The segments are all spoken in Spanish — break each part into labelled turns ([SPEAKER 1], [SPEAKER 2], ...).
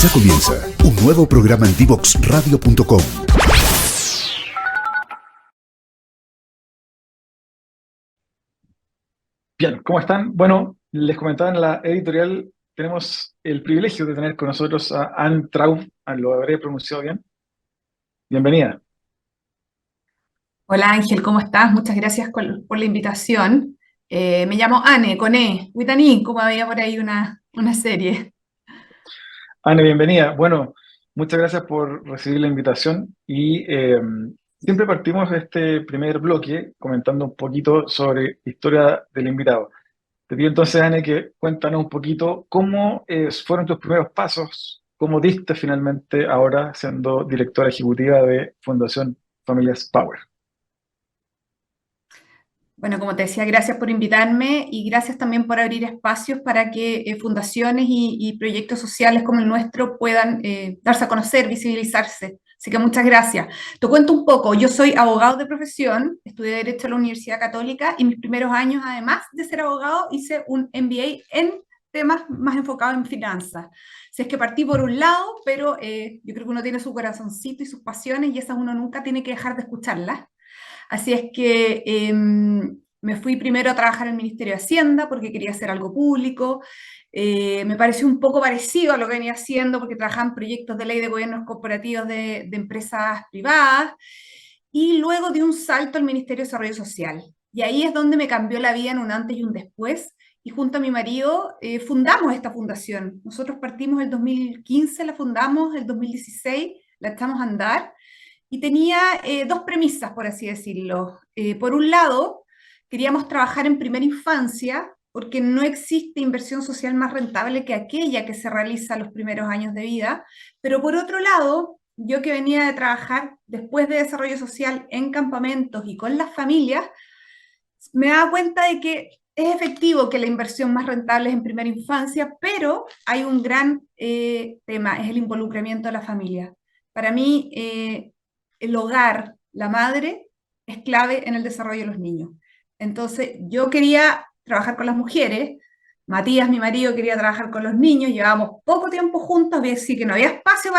[SPEAKER 1] Ya comienza un nuevo programa en divoxradio.com.
[SPEAKER 2] Bien, ¿cómo están? Bueno, les comentaba en la editorial, tenemos el privilegio de tener con nosotros a Anne Traub, lo habré pronunciado bien. Bienvenida.
[SPEAKER 3] Hola Ángel, ¿cómo estás? Muchas gracias por la invitación. Me llamo Anne, con E, with an E, como había por ahí una serie.
[SPEAKER 2] Anne, bienvenida. Bueno, muchas gracias por recibir la invitación y siempre partimos de este primer bloque comentando un poquito sobre historia del invitado. Te pido entonces, Anne, que cuéntanos un poquito cómo fueron tus primeros pasos, cómo diste finalmente ahora siendo directora ejecutiva de Fundación Familias Power.
[SPEAKER 3] Bueno, como te decía, gracias por invitarme y gracias también por abrir espacios para que fundaciones y proyectos sociales como el nuestro puedan darse a conocer, visibilizarse. Así que muchas gracias. Te cuento un poco, yo soy abogado de profesión, estudié Derecho en la Universidad Católica y mis primeros años, además de ser abogado, hice un MBA en temas más enfocados en finanzas. Si es que partí por un lado, pero yo creo que uno tiene su corazoncito y sus pasiones y esas uno nunca tiene que dejar de escucharlas. Así es que me fui primero a trabajar en el Ministerio de Hacienda porque quería hacer algo público. Me pareció un poco parecido a lo que venía haciendo porque trabajaba en proyectos de ley de gobiernos corporativos de empresas privadas. Y luego di un salto al Ministerio de Desarrollo Social. Y ahí es donde me cambió la vida en un antes y un después. Y junto a mi marido fundamos esta fundación. Nosotros partimos el 2015, la fundamos el 2016, la echamos a andar y tenía dos premisas, por así decirlo. Por un lado, queríamos trabajar en primera infancia, porque no existe inversión social más rentable que aquella que se realiza los primeros años de vida, pero por otro lado, yo que venía de trabajar después de desarrollo social en campamentos y con las familias, me daba cuenta de que es efectivo que la inversión más rentable es en primera infancia, pero hay un gran tema, es el involucramiento de la familia. Para mí, el hogar, la madre, es clave en el desarrollo de los niños. Entonces, yo quería trabajar con las mujeres, Matías, mi marido, quería trabajar con los niños, llevábamos poco tiempo juntos, así que no había espacio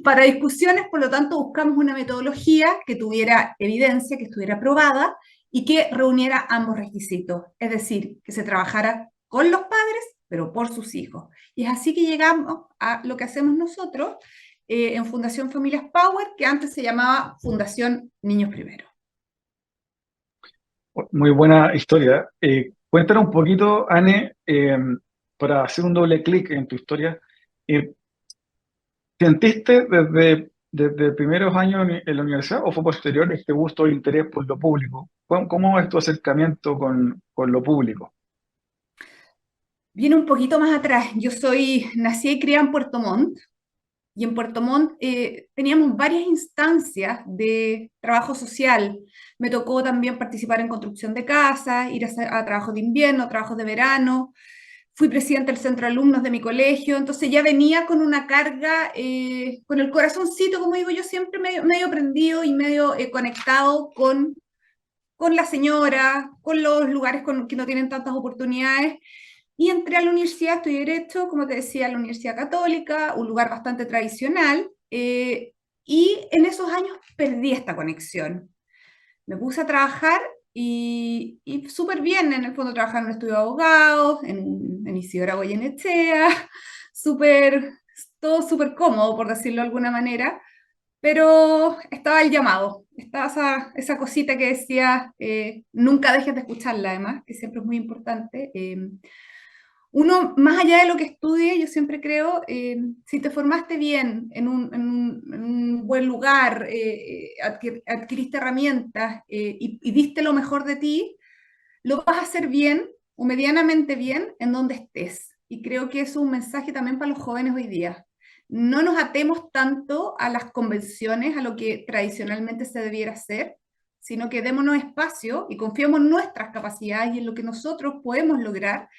[SPEAKER 3] para discusiones, por lo tanto buscamos una metodología que tuviera evidencia, que estuviera probada y que reuniera ambos requisitos, es decir, que se trabajara con los padres, pero por sus hijos. Y es así que llegamos a lo que hacemos nosotros en Fundación Familias Power, que antes se llamaba Fundación Niños Primero.
[SPEAKER 2] Muy buena historia. Cuéntanos un poquito, Anne, para hacer un doble clic en tu historia. eh, ¿Sentiste desde primeros años en la universidad o fue posterior este gusto e interés por lo público? ¿Cómo es tu acercamiento con lo público?
[SPEAKER 3] Viene un poquito más atrás. Nací y criada en Puerto Montt, y en Puerto Montt teníamos varias instancias de trabajo social. Me tocó también participar en construcción de casas, ir a trabajos de invierno, trabajos de verano. Fui presidenta del centro de alumnos de mi colegio, entonces ya venía con una carga, con el corazoncito, como digo yo, siempre medio prendido y medio conectado con la señora, con los lugares que no tienen tantas oportunidades. Y entré a la universidad, estudié Derecho, como te decía, a la Universidad Católica, un lugar bastante tradicional, y en esos años perdí esta conexión. Me puse a trabajar y súper bien, en el fondo trabajaba en un estudio de abogados, en Isidora Goyenechea, súper, todo súper cómodo, por decirlo de alguna manera, pero estaba el llamado, estaba esa cosita que decía, nunca dejes de escucharla además, que siempre es muy importante. Uno, más allá de lo que estudie, yo siempre creo, si te formaste bien en un buen lugar, adquiriste herramientas y diste lo mejor de ti, lo vas a hacer bien o medianamente bien en donde estés. Y creo que es un mensaje también para los jóvenes hoy día. No nos atemos tanto a las convenciones, a lo que tradicionalmente se debiera hacer, sino que démonos espacio y confiemos en nuestras capacidades y en lo que nosotros podemos lograr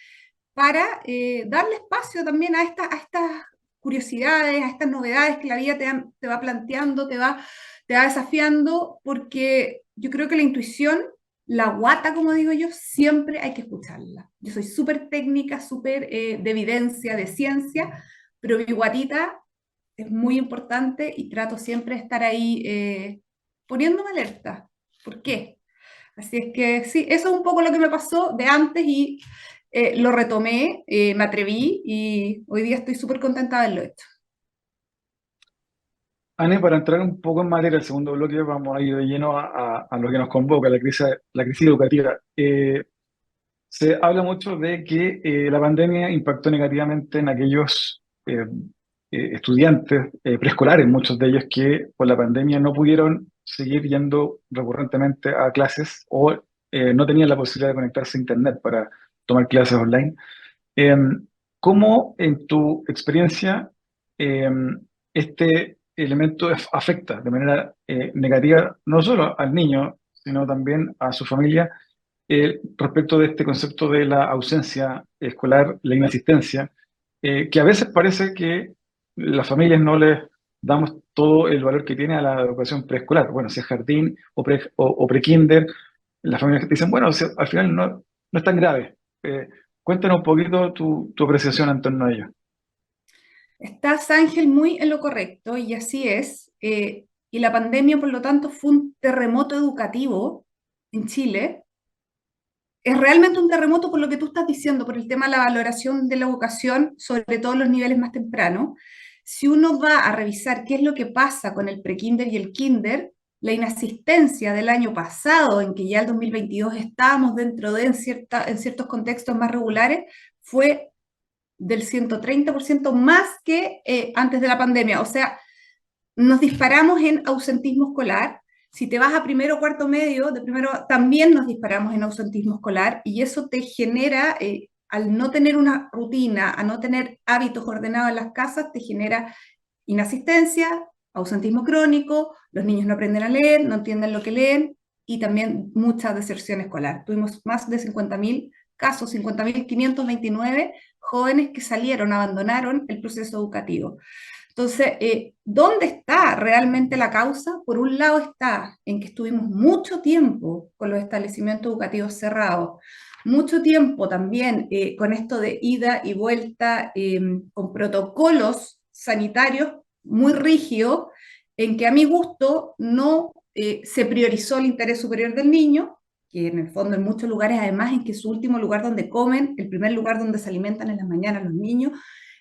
[SPEAKER 3] para darle espacio también a estas curiosidades, a estas novedades que la vida te va planteando, te va desafiando, porque yo creo que la intuición, la guata, como digo yo, siempre hay que escucharla. Yo soy súper técnica, súper de evidencia, de ciencia, pero mi guatita es muy importante y trato siempre de estar ahí poniéndome alerta. ¿Por qué? Así es que sí, eso es un poco lo que me pasó de antes y lo retomé, me atreví y hoy día estoy súper contenta de haberlo hecho.
[SPEAKER 2] Anne, para entrar un poco en materia, el segundo bloque, vamos a ir de lleno a lo que nos convoca, la crisis educativa. Se habla mucho de que la pandemia impactó negativamente en aquellos estudiantes preescolares, muchos de ellos que por la pandemia no pudieron seguir yendo recurrentemente a clases o no tenían la posibilidad de conectarse a Internet para tomar clases online. Eh, ¿Cómo en tu experiencia eh, este elemento afecta de manera negativa no solo al niño, sino también a su familia respecto de este concepto de la ausencia escolar, la inasistencia, que a veces parece que las familias no les damos todo el valor que tiene a la educación preescolar? Bueno, si es jardín o pre-kinder, las familias dicen, bueno, al final no es tan grave. Cuéntanos un poquito tu apreciación en torno a ello.
[SPEAKER 3] Estás, Ángel, muy en lo correcto y así es. Y la pandemia, por lo tanto, fue un terremoto educativo en Chile. Es realmente un terremoto por lo que tú estás diciendo, por el tema de la valoración de la educación, sobre todo en los niveles más tempranos. Si uno va a revisar qué es lo que pasa con el prekinder y el kinder, la inasistencia del año pasado, en que ya el 2022 estábamos dentro de en ciertos contextos más regulares, fue del 130% más que antes de la pandemia. O sea, nos disparamos en ausentismo escolar. Si te vas a primero o cuarto medio, de primero también nos disparamos en ausentismo escolar y eso te genera, al no tener una rutina, a no tener hábitos ordenados en las casas, te genera inasistencia, ausentismo crónico, los niños no aprenden a leer, no entienden lo que leen y también mucha deserción escolar. Tuvimos más de 50.000 casos, 50.529 jóvenes que salieron, abandonaron el proceso educativo. Entonces, ¿dónde está realmente la causa? Por un lado está en que estuvimos mucho tiempo con los establecimientos educativos cerrados, mucho tiempo también con esto de ida y vuelta, con protocolos sanitarios muy rígidos, en que a mi gusto no se priorizó el interés superior del niño, que en el fondo en muchos lugares además en que es su último lugar donde comen, el primer lugar donde se alimentan en las mañanas los niños,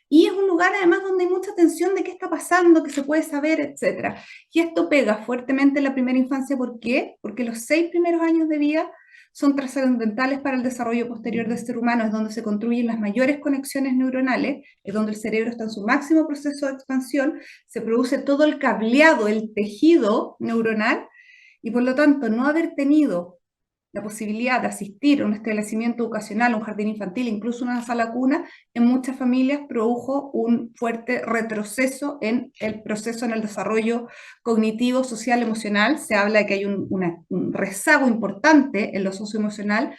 [SPEAKER 3] y es un lugar además donde hay mucha tensión de qué está pasando, qué se puede saber, etc. Y esto pega fuertemente en la primera infancia. ¿Por qué? Porque los 6 primeros años de vida son trascendentales para el desarrollo posterior del ser humano, es donde se construyen las mayores conexiones neuronales, es donde el cerebro está en su máximo proceso de expansión, se produce todo el cableado, el tejido neuronal, y por lo tanto no haber tenido la posibilidad de asistir a un establecimiento educacional, un jardín infantil, incluso una sala cuna, en muchas familias produjo un fuerte retroceso en el proceso, en el desarrollo cognitivo, social, emocional. Se habla de que hay un rezago importante en lo socioemocional,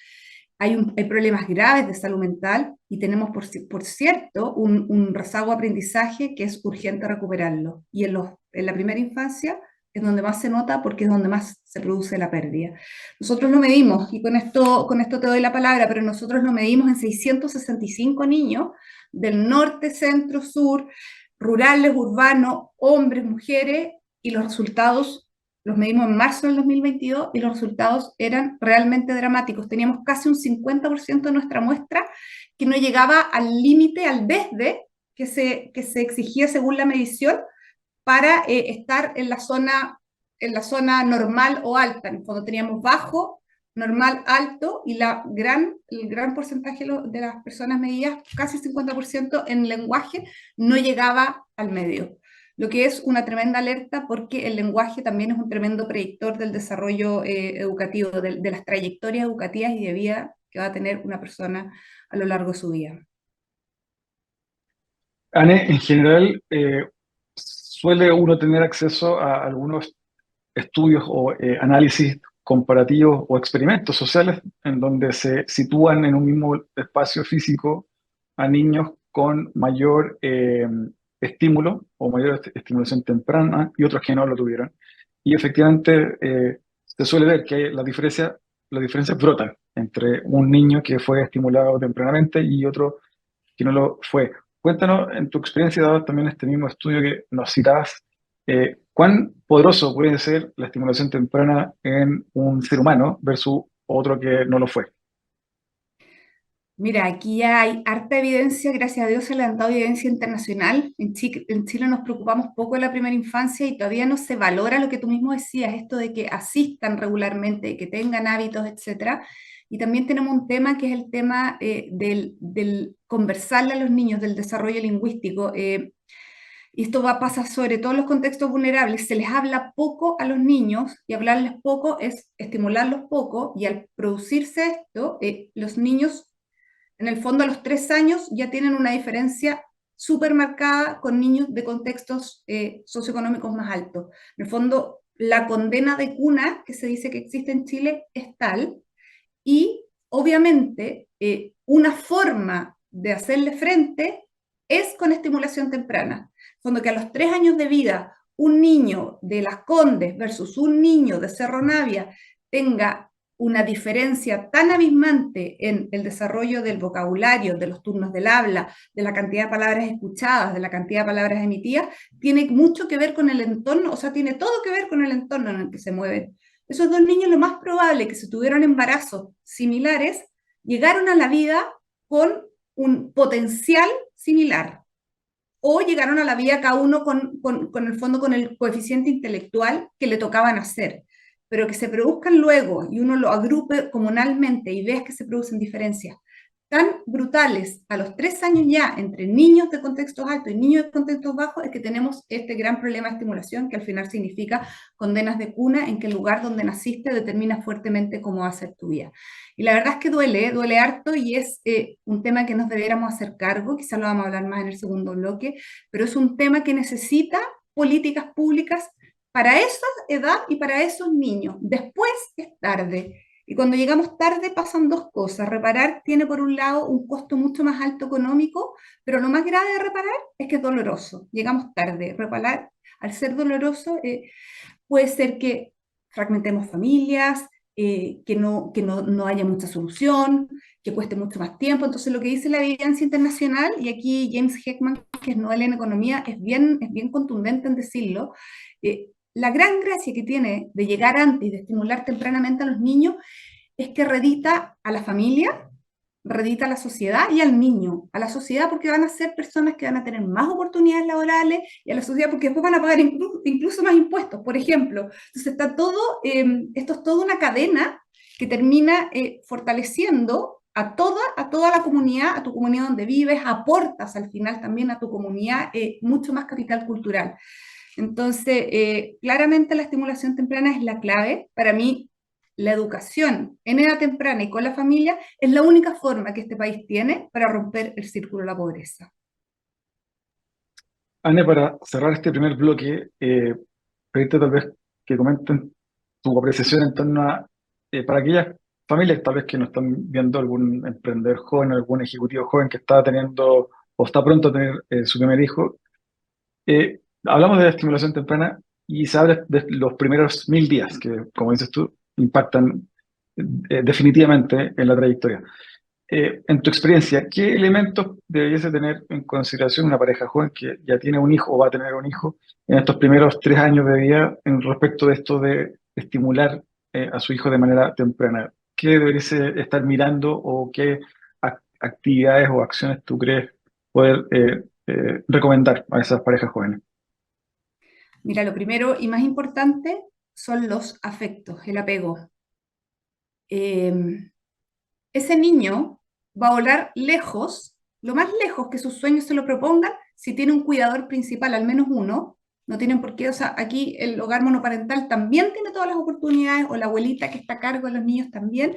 [SPEAKER 3] hay problemas graves de salud mental y tenemos, por cierto, un rezago de aprendizaje que es urgente recuperarlo. Y en la primera infancia es donde más se nota porque es donde más se produce la pérdida. Nosotros lo medimos, y con esto te doy la palabra, pero nosotros lo medimos en 665 niños del norte, centro, sur, rurales, urbanos, hombres, mujeres, y los resultados los medimos en marzo del 2022 y los resultados eran realmente dramáticos. Teníamos casi un 50% de nuestra muestra que no llegaba al límite, al desde que se exigía según la medición para estar en la zona normal o alta. Cuando teníamos bajo, normal, alto, y el gran porcentaje de las personas medidas, casi 50% en lenguaje, no llegaba al medio. Lo que es una tremenda alerta porque el lenguaje también es un tremendo predictor del desarrollo educativo, de las trayectorias educativas y de vida que va a tener una persona a lo largo de su vida.
[SPEAKER 2] Anne, en general, suele uno tener acceso a algunos estudios o análisis comparativos o experimentos sociales en donde se sitúan en un mismo espacio físico a niños con mayor estímulo o mayor estimulación temprana y otros que no lo tuvieron. Y efectivamente se suele ver que las diferencias brotan entre un niño que fue estimulado tempranamente y otro que no lo fue. cuéntanos, en tu experiencia, dado también este mismo estudio que nos citabas, ¿cuán poderoso puede ser la estimulación temprana en un ser humano versus otro que no lo fue?
[SPEAKER 3] Mira, aquí ya hay harta evidencia, gracias a Dios se ha levantado evidencia internacional. En Chile nos preocupamos poco de la primera infancia y todavía no se valora lo que tú mismo decías, esto de que asistan regularmente, que tengan hábitos, etcétera. Y también tenemos un tema que es el tema del conversarle a los niños, del desarrollo lingüístico. Y esto pasa sobre todo en los contextos vulnerables. Se les habla poco a los niños y hablarles poco es estimularlos poco y al producirse esto, los niños en el fondo a los 3 años ya tienen una diferencia súper marcada con niños de contextos socioeconómicos más altos. En el fondo, la condena de cuna que se dice que existe en Chile es tal y obviamente una forma de hacerle frente es con estimulación temprana. Cuando que a los 3 años de vida un niño de Las Condes versus un niño de Cerro Navia tenga una diferencia tan abismante en el desarrollo del vocabulario, de los turnos del habla, de la cantidad de palabras escuchadas, de la cantidad de palabras emitidas, tiene mucho que ver con el entorno, o sea, tiene todo que ver con el entorno en el que se mueven. Esos dos niños, lo más probable que si tuvieron embarazos similares, llegaron a la vida con un potencial similar o llegaron a la vida cada uno con el fondo, con el coeficiente intelectual que le tocaba nacer, pero que se produzcan luego y uno lo agrupe comunalmente y veas que se producen diferencias tan brutales a los 3 años ya entre niños de contextos altos y niños de contextos bajos, es que tenemos este gran problema de estimulación que al final significa condenas de cuna en que el lugar donde naciste determina fuertemente cómo va a ser tu vida. Y la verdad es que duele harto y es un tema que nos debiéramos hacer cargo, quizás lo vamos a hablar más en el segundo bloque, pero es un tema que necesita políticas públicas para esa edad y para esos niños. Después es tarde. Y cuando llegamos tarde pasan dos cosas. Reparar tiene por un lado un costo mucho más alto económico, pero lo más grave de reparar es que es doloroso. Llegamos tarde. Reparar, al ser doloroso, puede ser que fragmentemos familias, que no haya mucha solución, que cueste mucho más tiempo. Entonces, lo que dice la evidencia internacional, y aquí James Heckman, que es Nobel en Economía, es bien contundente en decirlo, la gran gracia que tiene de llegar antes y de estimular tempranamente a los niños es que redita a la familia, redita a la sociedad y al niño. A la sociedad porque van a ser personas que van a tener más oportunidades laborales y a la sociedad porque después van a pagar incluso más impuestos, por ejemplo. Entonces está todo, esto es toda una cadena que termina fortaleciendo a toda la comunidad, a tu comunidad donde vives, aportas al final también a tu comunidad mucho más capital cultural. Entonces, claramente la estimulación temprana es la clave. Para mí, la educación en edad temprana y con la familia es la única forma que este país tiene para romper el círculo de la pobreza.
[SPEAKER 2] Anne, para cerrar este primer bloque, pedirte tal vez que comenten tu apreciación en torno a, para aquellas familias tal vez que no están viendo algún emprendedor joven, algún ejecutivo joven que está teniendo o está pronto a tener su primer hijo. Hablamos de la estimulación temprana y se habla de los primeros 1000 días, que como dices tú, impactan definitivamente en la trayectoria. En tu experiencia, ¿qué elementos debiese tener en consideración una pareja joven que ya tiene un hijo o va a tener un hijo en estos primeros 3 años de vida en respecto de esto de estimular a su hijo de manera temprana? ¿Qué debería estar mirando o qué actividades o acciones tú crees poder recomendar a esas parejas jóvenes?
[SPEAKER 3] Mira, lo primero y más importante son los afectos, el apego. Ese niño va a volar lejos, lo más lejos que sus sueños se lo propongan, si tiene un cuidador principal, al menos uno. No tienen por qué, o sea, aquí el hogar monoparental también tiene todas las oportunidades, o la abuelita que está a cargo de los niños también,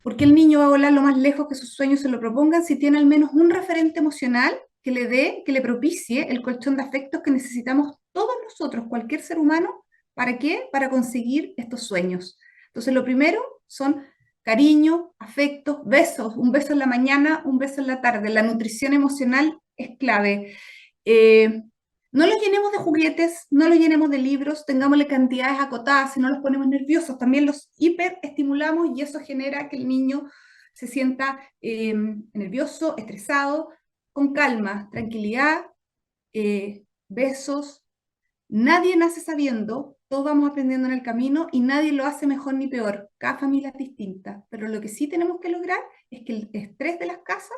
[SPEAKER 3] porque el niño va a volar lo más lejos que sus sueños se lo propongan si tiene al menos un referente emocional que le dé, que le propicie el colchón de afectos que necesitamos todos nosotros, cualquier ser humano. ¿Para qué? Para conseguir estos sueños. Entonces, lo primero son cariño, afectos, besos, un beso en la mañana, un beso en la tarde. La nutrición emocional es clave. Eh, no los llenemos de juguetes, no los llenemos de libros, tengámosle cantidades acotadas, si no los ponemos nerviosos, también los hiperestimulamos y eso genera que el niño se sienta nervioso, estresado. con calma, tranquilidad, besos. Nadie nace sabiendo, todos vamos aprendiendo en el camino y nadie lo hace mejor ni peor. Cada familia es distinta, pero lo que sí tenemos que lograr es que el estrés de las casas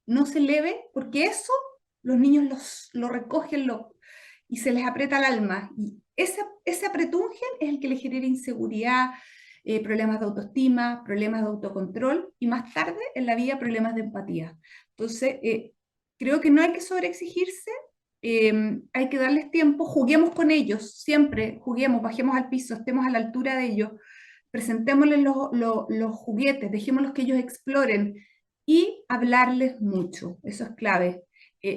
[SPEAKER 3] no se eleve, porque eso los niños lo recogen y se les aprieta el alma. Y ese apretungen es el que les genera inseguridad, problemas de autoestima, problemas de autocontrol y más tarde en la vida problemas de empatía. Entonces, creo que no hay que sobreexigirse. Hay que darles tiempo, juguemos con ellos, siempre juguemos, bajemos al piso, estemos a la altura de ellos, presentémosles los juguetes, dejémoslos que ellos exploren y hablarles mucho, eso es clave.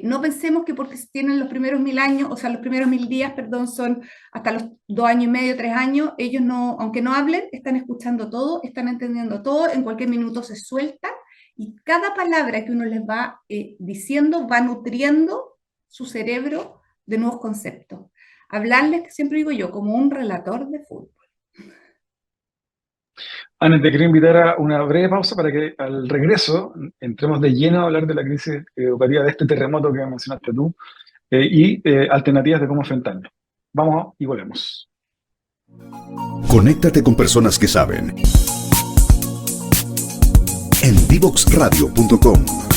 [SPEAKER 3] No pensemos que porque tienen los primeros 1000 años, o sea, los primeros 1000 días, perdón, son hasta los 2 años y medio, 3 años, ellos no, aunque no hablen, están escuchando todo, están entendiendo todo, en cualquier minuto se sueltan y cada palabra que uno les va diciendo va nutriendo su cerebro de nuevos conceptos. Hablarles, siempre digo yo, como un relator de fútbol.
[SPEAKER 2] Ana, te quiero invitar a una breve pausa para que al regreso entremos de lleno a hablar de la crisis educativa, de este terremoto que mencionaste tú, y alternativas de cómo enfrentarlo. Vamos y volvemos.
[SPEAKER 1] Conéctate con personas que saben. En divoxradio.com.